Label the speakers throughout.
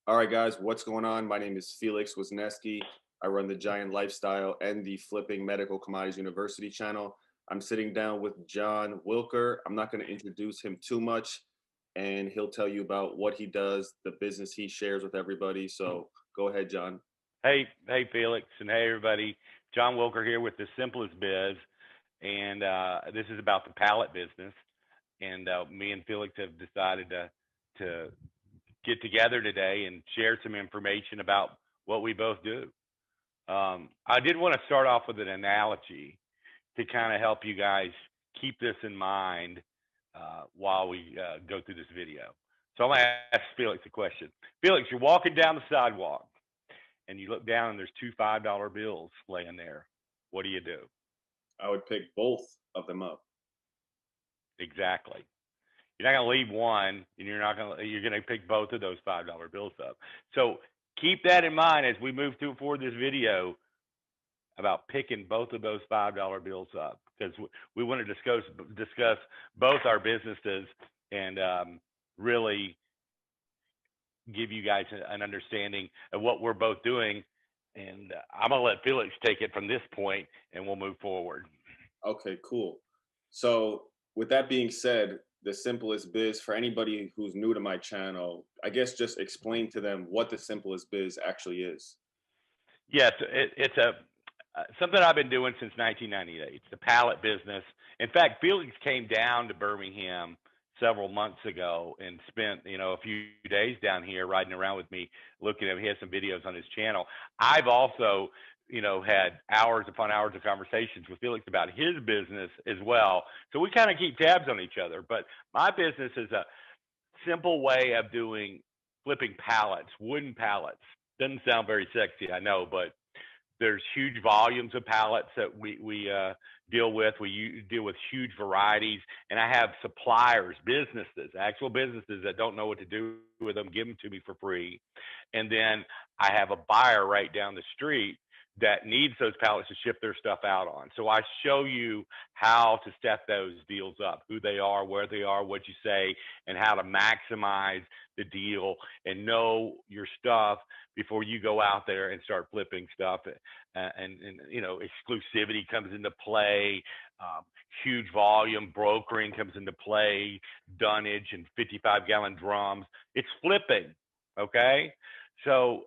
Speaker 1: All right, guys, what's going on? My name is Felix Wisniewski. I run the Giant Lifestyle and the Flipping Medical Commodities University channel. I'm sitting down with John Wilker. I'm not going to introduce him too much, and he'll tell you about what he does, the business he shares with everybody. So go ahead, John.
Speaker 2: Hey, Felix, and hey, everybody. John Wilker here with the Simplest Biz, and this is about the pallet business. And me and Felix have decided to get together today and share some information about what we both do. I did want to start off with an analogy to kind of help you guys keep this in mind while we go through this video. So I'm going to ask Felix a question. Felix, you're walking down the sidewalk and you look down and there's two $5 bills laying there. What do you do?
Speaker 1: I would pick both of them up.
Speaker 2: Exactly. You're not going to leave one, and you're going to pick both of those $5 bills up. So keep that in mind as we move through for this video about picking both of those $5 bills up, because we want to discuss both our businesses and really give you guys an understanding of what we're both doing. And I'm going to let Felix take it from this point and we'll move forward.
Speaker 1: Okay, cool. So with that being said, the Simplest Biz, for anybody who's new to my channel, I guess just explain to them what the Simplest Biz actually is.
Speaker 2: Yes, it's something I've been doing since 1998. It's the pallet business. In fact, Felix came down to Birmingham several months ago and spent, a few days down here riding around with me, looking at him. He has some videos on his channel. I've also, had hours upon hours of conversations with Felix about his business as well. So we kind of keep tabs on each other. But my business is a simple way of doing flipping pallets, wooden pallets. Doesn't sound very sexy, I know, but there's huge volumes of pallets that we deal with. We deal with huge varieties, and I have suppliers, actual businesses that don't know what to do with them, give them to me for free. And then I have a buyer right down the street that needs those pallets to ship their stuff out on. So I show you how to set those deals up, who they are, where they are, what you say, and how to maximize the deal and know your stuff before you go out there and start flipping stuff. And exclusivity comes into play. Huge volume brokering comes into play. Dunnage and 55-gallon drums. It's flipping, okay? So,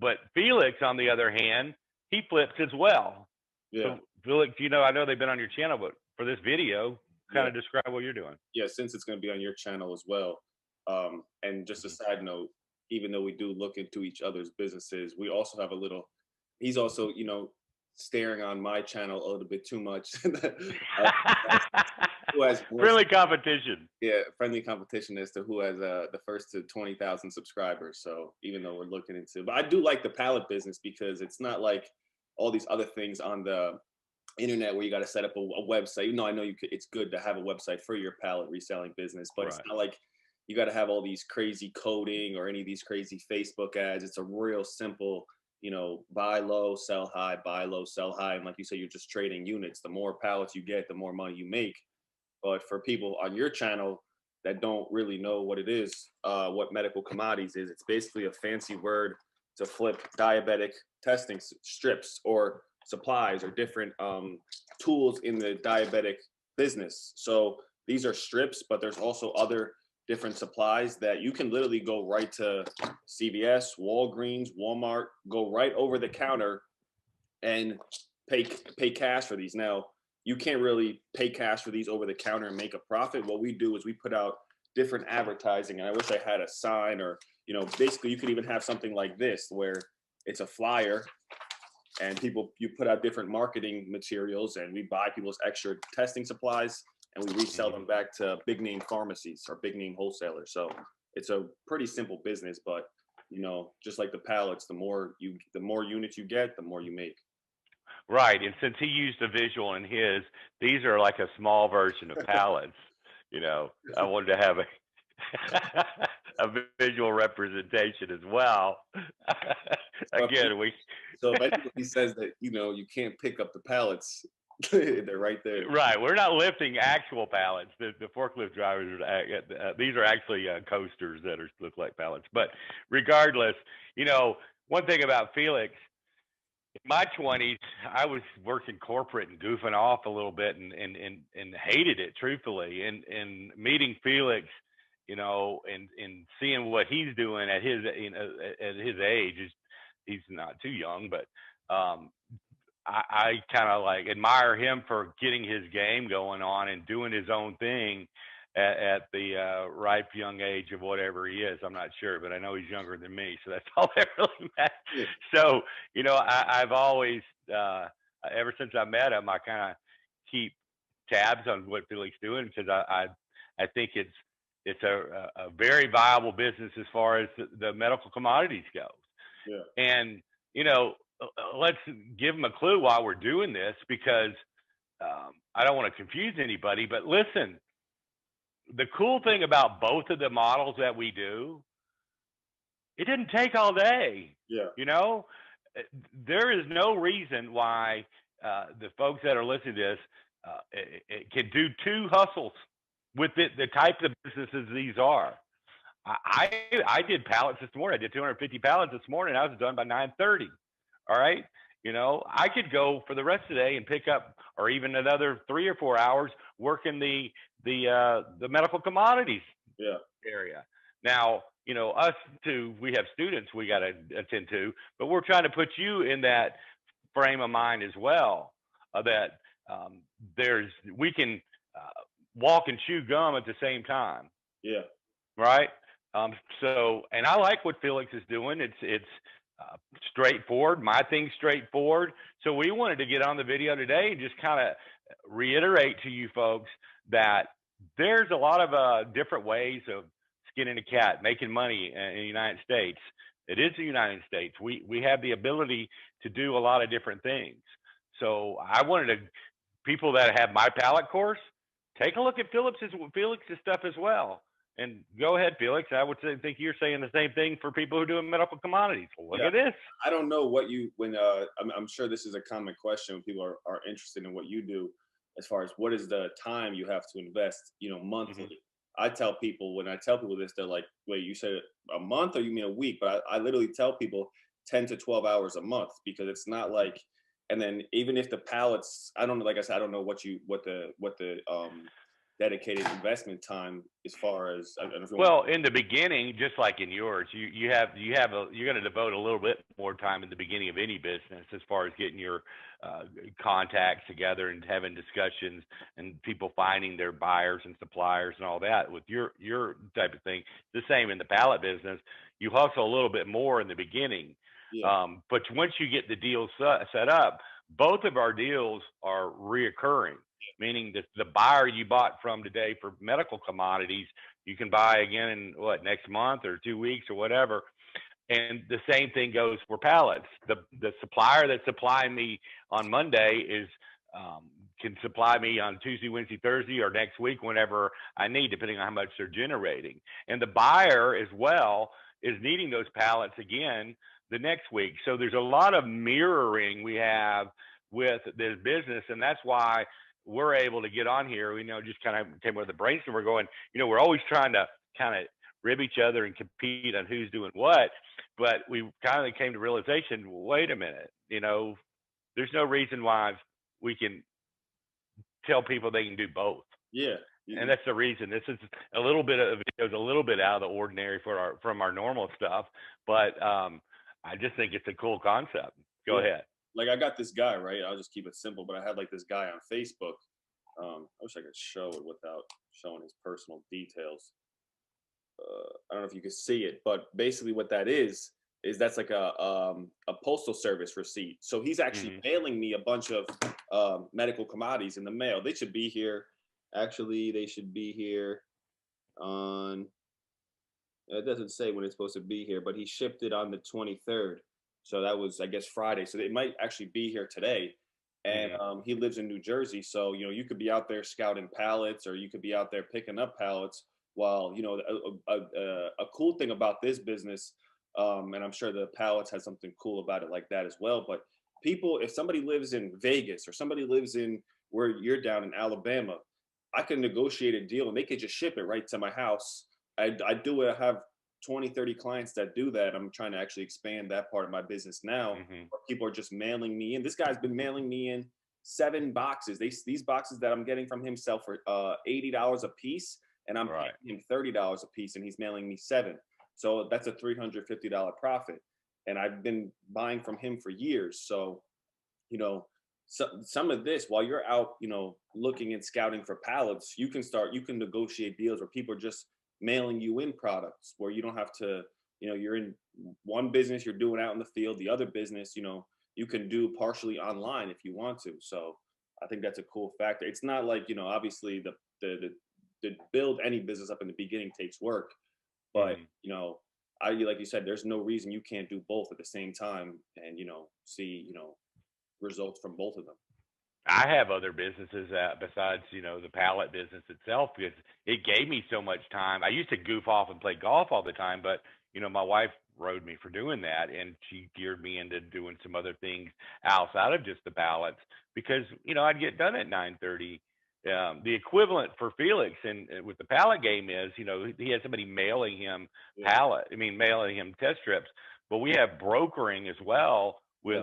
Speaker 2: but Felix, on the other hand, he flips as well.
Speaker 1: Yeah.
Speaker 2: So Felix, I know they've been on your channel, but for this video, kind of describe what you're doing.
Speaker 1: Yeah, since it's going to be on your channel as well. And just a side note, even though we do look into each other's businesses, we also have he's also, staring on my channel a little bit too much. Who has
Speaker 2: friendly competition.
Speaker 1: Yeah, friendly competition as to who has the first to 20,000 subscribers. So even though we're looking into, but I do like the pallet business because it's not like all these other things on the internet where you got to set up a website. Even though I know it's good to have a website for your pallet reselling business, but It's not like you got to have all these crazy coding or any of these crazy Facebook ads. It's a real simple, buy low, sell high, buy low, sell high. And like you said, you're just trading units. The more pallets you get, the more money you make. But for people on your channel that don't really know what it is, what medical commodities is, it's basically a fancy word to flip diabetic testing strips or supplies or different tools in the diabetic business. So these are strips, but there's also other different supplies that you can literally go right to CVS, Walgreens, Walmart, go right over the counter and pay cash for these. Now, you can't really pay cash for these over the counter and make a profit. What we do is we put out different advertising. And I wish I had a sign or, basically you could even have something like this where it's a flyer and you put out different marketing materials and we buy people's extra testing supplies and we resell them back to big name pharmacies or big name wholesalers. So it's a pretty simple business, but just like the pallets, the more units you get, the more you make.
Speaker 2: Right. And since he used a visual in his, these are like a small version of pallets. I wanted to have a visual representation as well. Again,
Speaker 1: So if anybody says that, you can't pick up the pallets, They're right there.
Speaker 2: Right. We're not lifting actual pallets. The forklift drivers these are actually coasters that look like pallets. But regardless, one thing about Felix, in my 20s, I was working corporate and goofing off a little bit and hated it, truthfully. And meeting Felix, and seeing what he's doing at his at his age, he's not too young, but I kind of like admire him for getting his game going on and doing his own thing at the ripe young age of whatever he is. I'm not sure, but I know he's younger than me, so that's all that really matters.
Speaker 1: Yeah.
Speaker 2: So, I've always, ever since I met him, I kind of keep tabs on what Felix doing, because I think it's a very viable business as far as the medical commodities goes.
Speaker 1: Yeah.
Speaker 2: And, let's give them a clue while we're doing this, because I don't want to confuse anybody, but listen, the cool thing about both of the models that we do, it didn't take all day.
Speaker 1: Yeah.
Speaker 2: There is no reason why the folks that are listening to this can do two hustles with the type of businesses these are. I did pallets this morning. I did 250 pallets this morning. I was done by 9:30. All right. I could go for the rest of the day and pick up, or even another 3 or 4 hours working the medical commodities area. Now, us too, we have students we got to attend to, but we're trying to put you in that frame of mind as well, that we can walk and chew gum at the same time.
Speaker 1: Yeah.
Speaker 2: Right. So, and I like what Felix is doing. It's straightforward. My thing's straightforward. So we wanted to get on the video today and just kind of reiterate to you folks that there's a lot of different ways of skinning a cat, making money in the United States. It is the United States. We have the ability to do a lot of different things. So I wanted people that have my pallet course, take a look at Felix's stuff as well. And go ahead, Felix. I would think you're saying the same thing for people who are doing medical commodities. Look at this.
Speaker 1: I don't know what I'm sure this is a common question when people are interested in what you do, as far as what is the time you have to invest, monthly. Mm-hmm. I tell people, when I tell people this, they're like, wait, you said a month or you mean a week? But I literally tell people 10 to 12 hours a month, because it's not like, and then even if the pallets, I don't know, like I said, I don't know what the dedicated investment time as far as
Speaker 2: in the beginning, just like in yours, you're going to devote a little bit more time in the beginning of any business as far as getting your contacts together and having discussions and people finding their buyers and suppliers and all that. With your type of thing, the same in the pallet business, you hustle a little bit more in the beginning. Yeah. But once you get the deal set up, both of our deals are reoccurring. Meaning that the buyer you bought from today for medical commodities, you can buy again in next month or 2 weeks or whatever. And the same thing goes for pallets. The supplier that's supplying me on Monday can supply me on Tuesday, Wednesday, Thursday, or next week whenever I need, depending on how much they're generating. And the buyer as well is needing those pallets again the next week. So there's a lot of mirroring we have with this business, and that's why we're able to get on here. We just kind of came with a brainstorm. We're going, we're always trying to kind of rib each other and compete on who's doing what, but we kind of came to realization, wait a minute, there's no reason why we can tell people they can do both.
Speaker 1: Yeah.
Speaker 2: And that's the reason. This is a little bit out of the ordinary from our normal stuff, but I just think it's a cool concept. Go ahead.
Speaker 1: Like, I got this guy, right? I'll just keep it simple, but I had like this guy on Facebook. I wish I could show it without showing his personal details. I don't know if you can see it, but basically what that is that's like a postal service receipt. So he's actually mailing me a bunch of medical commodities in the mail. They should be here. Actually, they should be here on, it doesn't say when it's supposed to be here, but he shipped it on the 23rd. So that was, I guess, Friday. So it might actually be here today. And he lives in New Jersey. So, you could be out there scouting pallets, or you could be out there picking up pallets while, a cool thing about this business, and I'm sure the pallets has something cool about it like that as well. But people, if somebody lives in Vegas or somebody lives in where you're down in Alabama, I can negotiate a deal and they could just ship it right to my house. I do it. I have 20, 30 clients that do that. I'm trying to actually expand that part of my business now.
Speaker 2: Hmm.
Speaker 1: Where people are just mailing me in. This guy's been mailing me in 7 boxes. These boxes that I'm getting from him sell for $80 a piece, and I'm
Speaker 2: Right.
Speaker 1: paying him $30 a piece, and he's mailing me 7. So that's a $350 profit. And I've been buying from him for years. So, you know, some of this while you're out, looking and scouting for pallets, you can negotiate deals where people are just mailing you in products where you don't have to, you're in one business, you're doing out in the field, the other business, you can do partially online if you want to. So I think that's a cool factor. It's not like, obviously the build any business up in the beginning takes work, but
Speaker 2: Hmm.
Speaker 1: like you said, there's no reason you can't do both at the same time and see results from both of them.
Speaker 2: I have other businesses besides, the pallet business itself because it gave me so much time. I used to goof off and play golf all the time, but my wife rode me for doing that, and she geared me into doing some other things outside of just the pallets because I'd get done at 9:30. The equivalent for Felix and with the pallet game is, he had somebody mailing him
Speaker 1: Yeah,
Speaker 2: mailing him test strips, but we have brokering as well
Speaker 1: yeah,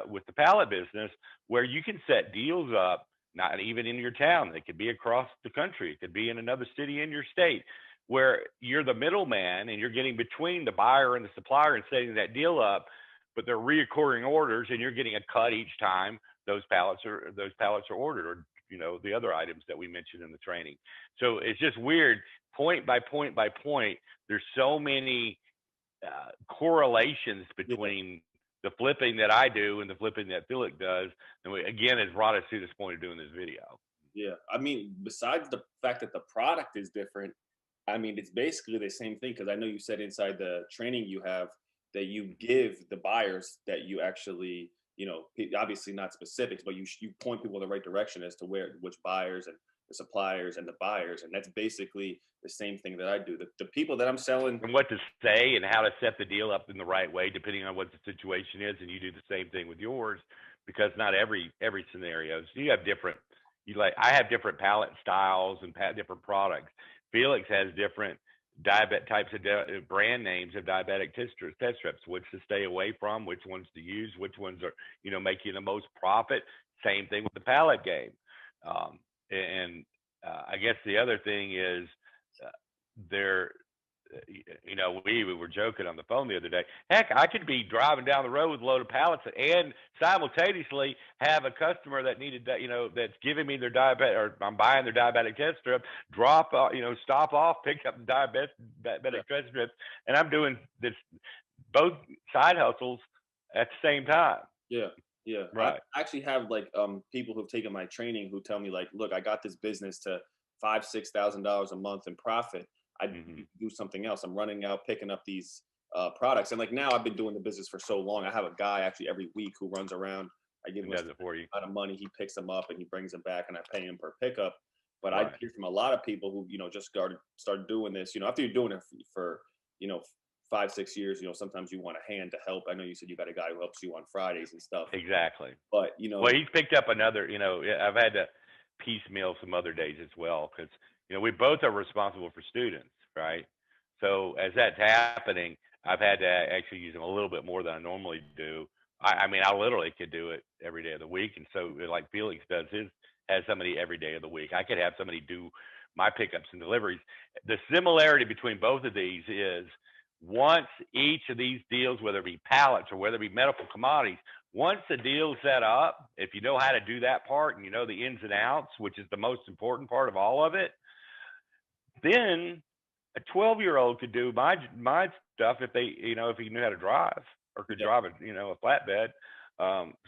Speaker 2: with the pallet business where you can set deals up, not even in your town. It could be across the country. It could be in another city in your state where you're the middleman and you're getting between the buyer and the supplier and setting that deal up, but they're reoccurring orders and you're getting a cut each time those pallets are ordered or the other items that we mentioned in the training. So it's just weird point by point by point. There's so many correlations
Speaker 1: yeah.
Speaker 2: between the flipping that I do and the flipping that Philip does. And again, has brought us to this point of doing this video.
Speaker 1: Yeah. I mean, besides the fact that the product is different, I mean, it's basically the same thing because I know you said inside the training you have that you give the buyers that you actually, obviously not specifics, but you point people in the right direction as to which buyers and the suppliers and the buyers, and that's basically the same thing that I do. The people that I'm selling,
Speaker 2: And what to say and how to set the deal up in the right way, depending on what the situation is. And you do the same thing with yours because not every scenario. So you have different, I have different pallet styles and different products. Felix has different types of brand names of diabetic test strips, which to stay away from, which ones to use, which ones are, make you the most profit. Same thing with the pallet game. Um, and I guess the other thing is uh, there, we were joking on the phone the other day. Heck, I could be driving down the road with a load of pallets and simultaneously have a customer that needed that, that's giving me their diabetic, or I'm buying their diabetic test strip, stop off, pick up the
Speaker 1: yeah,
Speaker 2: diabetic test strip, and I'm doing this both side hustles at the same time.
Speaker 1: yeah, yeah. I
Speaker 2: Right.
Speaker 1: actually have like people who've taken my training who tell me like, look, I got this business to $5,000-6,000 a month in profit. I
Speaker 2: Hmm.
Speaker 1: do something else. I'm running out picking up these products, and like now I've been doing the business for so long. I have a guy actually every week who runs around. I give
Speaker 2: And
Speaker 1: him a
Speaker 2: does it
Speaker 1: certain
Speaker 2: for you.
Speaker 1: amount of money. He picks them up and he brings them back, and I pay him per pickup. But I
Speaker 2: Right.
Speaker 1: hear from a lot of people who just started doing this. After you're doing it for 5-6 years, sometimes you want a hand to help. I know you said you got a guy who helps you on Fridays and stuff,
Speaker 2: Exactly.
Speaker 1: but
Speaker 2: Well, he's picked up another, I've had to piecemeal some other days as well because, we both are responsible for students, right? So as that's happening, I've had to actually use them a little bit more than I normally do. I mean, I literally could do it every day of the week. And so like Felix does has somebody every day of the week. I could have somebody do my pickups and deliveries. The similarity between both of these is once each of these deals, whether it be pallets or whether it be medical commodities, once the deal's set up, if you know how to do that part and you know the ins and outs, which is the most important part of all of it, then a 12-year-old could do my stuff if if he knew how to drive or could
Speaker 1: yeah,
Speaker 2: drive a flatbed.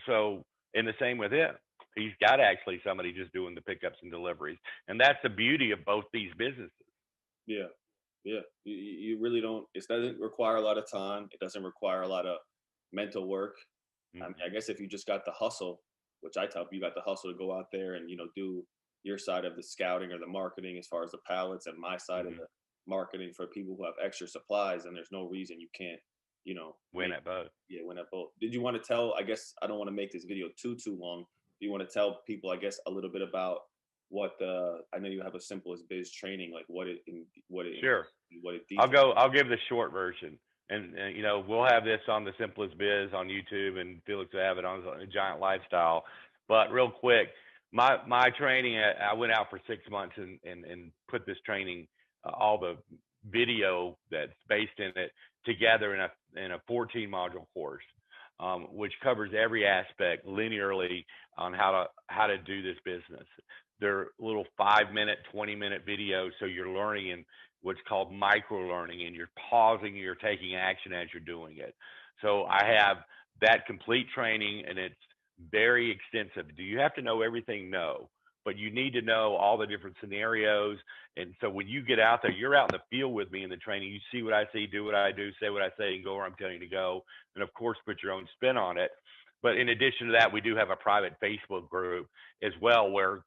Speaker 2: So and the same with him. He's got actually somebody just doing the pickups and deliveries, and that's the beauty of both these businesses.
Speaker 1: yeah, yeah. You really don't. It doesn't require a lot of time. It doesn't require a lot of mental work. I mean, I
Speaker 2: Hmm.
Speaker 1: guess if you just got the hustle, which I tell you got the hustle to go out there and do your side of the scouting or the marketing as far as the pallets, and my side of
Speaker 2: Hmm.
Speaker 1: the marketing for people who have extra supplies, and there's no reason you can't. you know,
Speaker 2: Win at both.
Speaker 1: yeah, win at both. Did you want to tell, I guess I don't want to make this video too long. Do you want to tell people, I guess, a little bit about what I know you have a Simplest Biz Training, like
Speaker 2: Sure.
Speaker 1: what it details?
Speaker 2: I'll give the short version. And you know, we'll have this on the Simplest Biz on YouTube, and Felix will have it on Giant Lifestyle. But real quick, my training, I went out for 6 months and put this training, all the video that's based in it together in a 14 module course, which covers every aspect linearly on how to do this business. They're little 5-minute, 20-minute videos, so you're learning in what's called micro learning, and you're pausing, you're taking action as you're doing it. So I have that complete training, and it's very extensive. Do you have to know everything? No, but you need to know all the different scenarios. And so when you get out there, you're out in the field with me in the training, you see what I see, do what I do, say what I say, and go where I'm telling you to go. And of course, put your own spin on it. But in addition to that, we do have a private Facebook group as well, where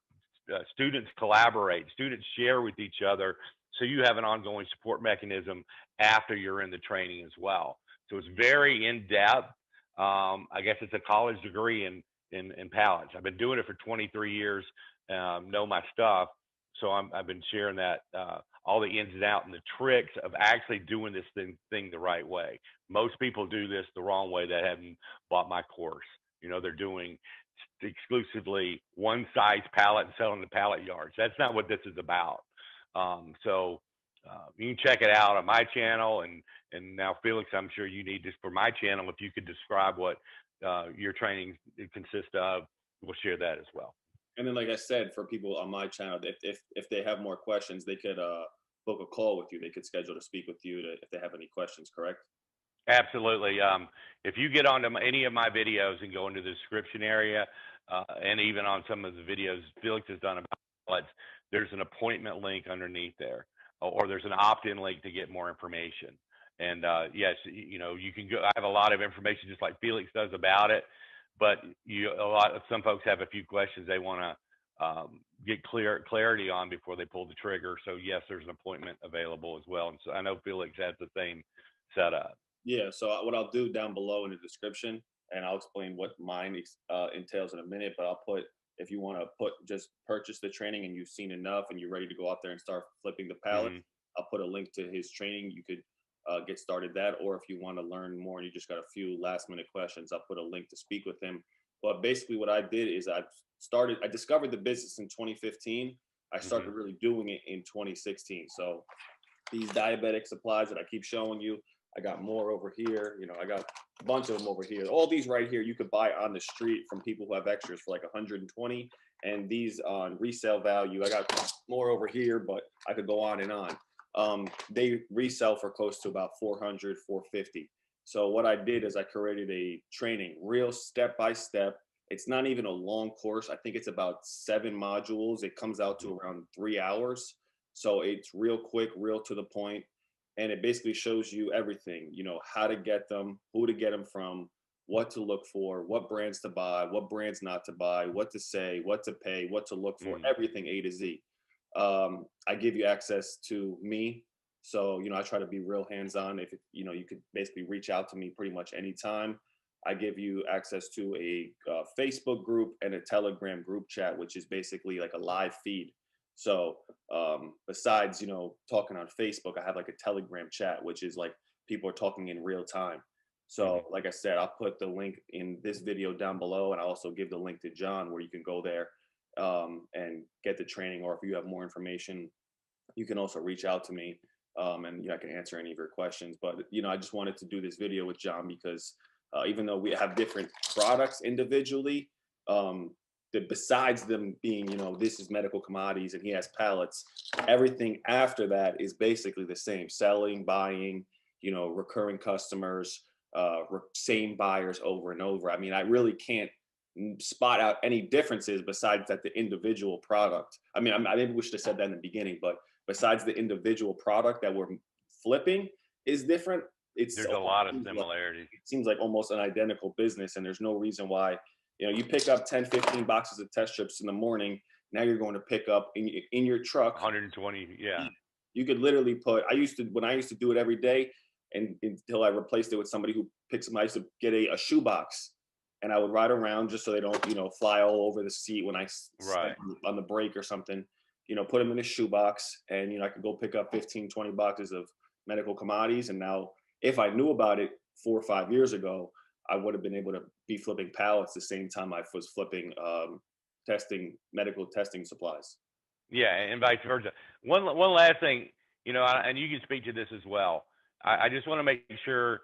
Speaker 2: students collaborate, students share with each other. So you have an ongoing support mechanism after you're in the training as well. So it's very in depth. I guess it's a college degree in pallets. I've been doing it for 23 years, know my stuff. So I've been sharing that, all the ins and outs and the tricks of actually doing this thing the right way. Most people do this the wrong way that haven't bought my course. You know, they're doing exclusively one size pallet and selling the pallet yards. That's not what this is about. So you can check it out on my channel, and now Felix, I'm sure you need this for my channel. If you could describe what your training consists of, we'll share that as well.
Speaker 1: And then, like I said, for people on my channel, if they have more questions, they could book a call with you. They could schedule to speak with you if they have any questions. Correct?
Speaker 2: Absolutely. If you get onto any of my videos and go into the description area, and even on some of the videos Felix has done about pallets, there's an appointment link underneath there, or there's an opt-in link to get more information. And yes, you know, you can go. I have a lot of information just like Felix does about it, but some folks have a few questions they want to get clarity on before they pull the trigger. So yes, there's an appointment available as well. And so I know Felix has the same setup.
Speaker 1: Yeah. So what I'll do down below in the description, and I'll explain what mine entails in a minute. But I'll put, if you want to just purchase the training and you've seen enough and you're ready to go out there and start flipping the pallet, I'll put a link to his training. You could get started that, or if you want to learn more and you just got a few last minute questions, I'll put a link to speak with him. But basically what I did is I discovered the business in 2015. I started really doing it in 2016. So these diabetic supplies that I keep showing you, I got more over here. You know, I got a bunch of them over here. All these right here, you could buy on the street from people who have extras for like 120. And these on resale value, I got more over here, but I could go on and on. They resell for close to about 400, 450. So what I did is I created a training, real step-by-step. It's not even a long course. I think it's about 7 modules. It comes out to around 3 hours. So it's real quick, real to the point. And it basically shows you everything, you know, how to get them, who to get them from, what to look for, what brands to buy, what brands not to buy, what to say, what to pay, what to look for, everything A to Z. I give you access to me. So, you know, I try to be real hands-on. If, you know, you could basically reach out to me pretty much anytime. I give you access to a Facebook group and a Telegram group chat, which is basically like a live feed. So besides, you know, talking on Facebook, I have like a Telegram chat, which is like people are talking in real time. So like I said, I'll put the link in this video down below, and I'll also give the link to John where you can go there and get the training. Or if you have more information, you can also reach out to me and, you know, I can answer any of your questions. But, you know, I just wanted to do this video with John because even though we have different products individually, besides them being, you know, this is medical commodities and he has pallets, everything after that is basically the same: selling, buying, you know, recurring customers, same buyers over and over. I mean, I really can't spot out any differences besides that the individual product. I mean, I maybe we should have said that in the beginning, but besides the individual product that we're flipping is different,
Speaker 2: there's a lot of similarities.
Speaker 1: It seems like almost an identical business, and there's no reason why. You know, you pick up 10, 15 boxes of test strips in the morning. Now you're going to pick up in your truck
Speaker 2: 120. Yeah.
Speaker 1: You could literally put, when I used to do it every day, and until I replaced it with somebody who picks them. I used to get a shoebox, and I would ride around just so they don't, fly all over the seat when I step
Speaker 2: Right.
Speaker 1: on the brake or something. Put them in a shoebox, and I could go pick up 15, 20 boxes of medical commodities. And now, if I knew about it 4 or 5 years ago, I would have been able to be flipping pallets the same time I was flipping medical testing supplies.
Speaker 2: Yeah, and vice versa. One last thing, and you can speak to this as well. I just want to make sure,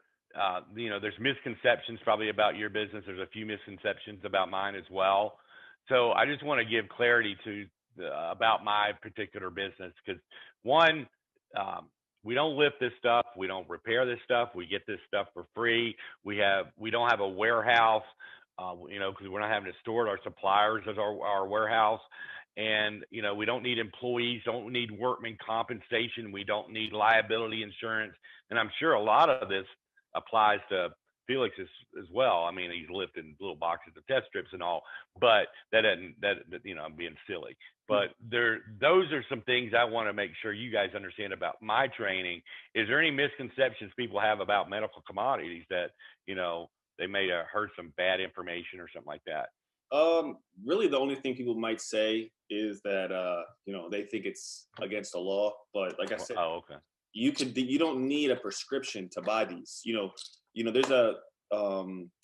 Speaker 2: there's misconceptions probably about your business. There's a few misconceptions about mine as well. So I just want to give clarity to about my particular business because one, we don't lift this stuff, we don't repair this stuff, we get this stuff for free. We don't have a warehouse, because we're not having to store it. Our suppliers as our warehouse. And we don't need employees, don't need workman compensation, we don't need liability insurance. And I'm sure a lot of this applies to Felix as well. I mean, he's lifting little boxes of test strips and all, but that I'm being silly. But those are some things I want to make sure you guys understand about my training. Is there any misconceptions people have about medical commodities that they may have heard some bad information or something like that?
Speaker 1: Really, the only thing people might say is that they think it's against the law. But like I said,
Speaker 2: Oh, okay.
Speaker 1: you don't need a prescription to buy these. There's a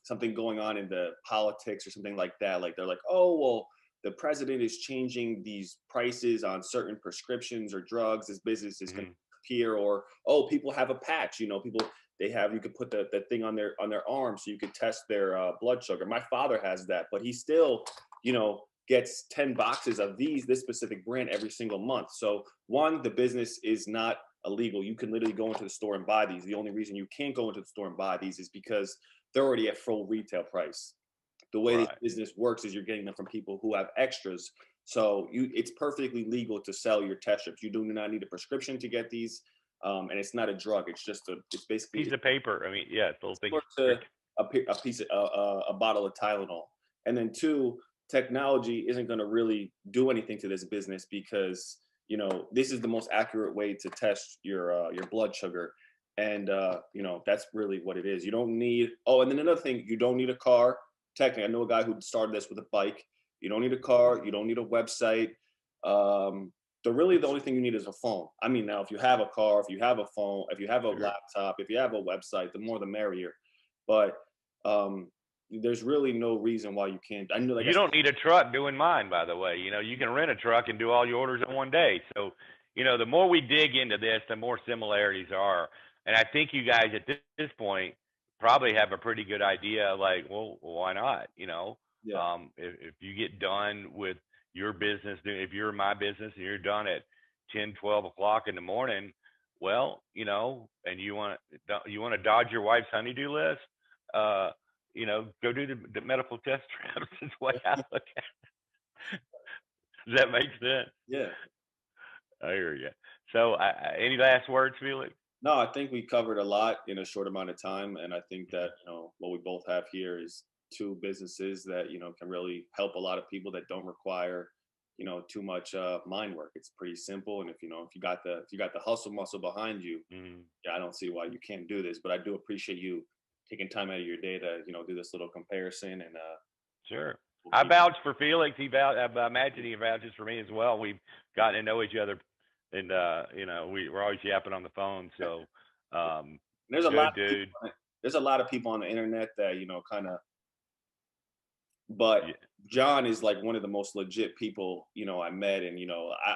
Speaker 1: something going on in the politics or something like that. Like they're like, oh well, the president is changing these prices on certain prescriptions or drugs. This business is going to appear, or oh, people have a patch. People you could put the thing on their arm so you could test their blood sugar. My father has that, but he still, gets 10 boxes of this specific brand every single month. So one, the business is not illegal. You can literally go into the store and buy these. The only reason you can't go into the store and buy these is because they're already at full retail price. The way this business works is you're getting them from people who have extras. So it's perfectly legal to sell your test strips. You do not need a prescription to get these. And it's not a drug. It's basically
Speaker 2: piece of paper. I mean, yeah, it's a little thing.
Speaker 1: A piece of a bottle of Tylenol. And then two, technology isn't going to really do anything to this business because this is the most accurate way to test your blood sugar, and that's really what it is. You don't need. Oh, and then another thing, you don't need a car. Technically, I know a guy who started this with a bike. You don't need a car. You don't need a website. The only thing you need is a phone. I mean, now if you have a car, if you have a phone, if you have a laptop, if you have a website, the more the merrier. But there's really no reason why you can't. I know, like
Speaker 2: you don't need a truck doing mine, by the way. You can rent a truck and do all your orders in one day. So, the more we dig into this, the more similarities are. And I think you guys at this point probably have a pretty good idea. Like, well, why not?
Speaker 1: Yeah.
Speaker 2: If you get done with your business, if you're my business and you're done at 10, 12 o'clock in the morning, well, and you want to dodge your wife's honeydew list, go do the medical test strips is what I look at. Does that make sense?
Speaker 1: Yeah.
Speaker 2: I hear you. So any last words, Felix?
Speaker 1: No, I think we covered a lot in a short amount of time. And I think that, what we both have here is two businesses that, can really help a lot of people that don't require, too much mind work. It's pretty simple. And if you got the hustle muscle behind you, yeah, I don't see why you can't do this. But I do appreciate you taking time out of your day to, do this little comparison. And
Speaker 2: sure. I vouch for Felix. I imagine he vouches for me as well. We've gotten to know each other, and we're always yapping on the phone. So
Speaker 1: there's a lot of people, there's a lot of people on the internet that kind of. But John is like one of the most legit people I met, and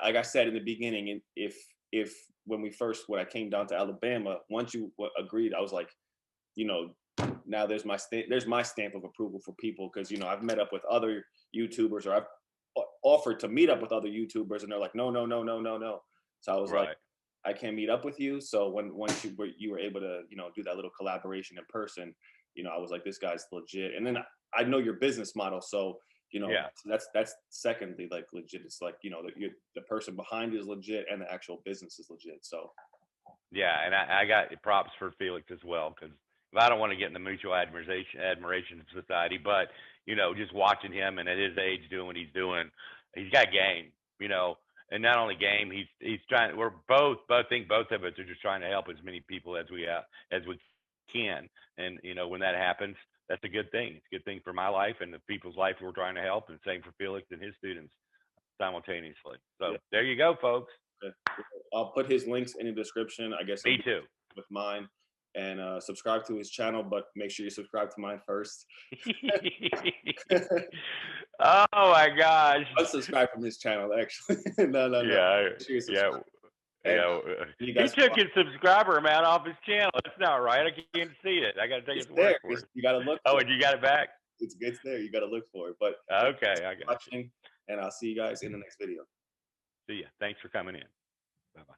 Speaker 1: like I said in the beginning, if when I came down to Alabama, once you agreed, I was like, now there's my stamp of approval for people, because I've met up with other YouTubers, or I've offered to meet up with other YouTubers, and they're like, no. So I was like, I can't meet up with you. So once you were able to do that little collaboration in person, I was like, this guy's legit. And then I know your business model, so that's secondly like legit. It's like the person behind it is legit, and the actual business is legit. So
Speaker 2: yeah, and I got props for Felix as well, because I don't want to get in the mutual admiration society, but just watching him and at his age doing what he's doing, he's got game. and not only game, he's trying. We're both think both of us are just trying to help as many people as we can. And when that happens, that's a good thing. It's a good thing for my life and the people's life we're trying to help, and same for Felix and his students simultaneously. So there you go, folks.
Speaker 1: Okay. I'll put his links in the description. I guess
Speaker 2: Me too.
Speaker 1: with mine, and subscribe to his channel, but make sure you subscribe to mine first.
Speaker 2: Oh my gosh!
Speaker 1: Unsubscribe from his channel, actually. No.
Speaker 2: Yeah,
Speaker 1: Sure,
Speaker 2: yeah.
Speaker 1: You
Speaker 2: He
Speaker 1: guys
Speaker 2: took his subscriber amount off his channel. That's not right. I can't see it. I got to take
Speaker 1: it's
Speaker 2: his
Speaker 1: there.
Speaker 2: word for it.
Speaker 1: You got to look.
Speaker 2: Oh,
Speaker 1: For
Speaker 2: and you got it back?
Speaker 1: It's there. You got to look for it. But
Speaker 2: Okay, I got
Speaker 1: watching, and I'll see you guys in the next video.
Speaker 2: See ya. Thanks for coming in. Bye-bye.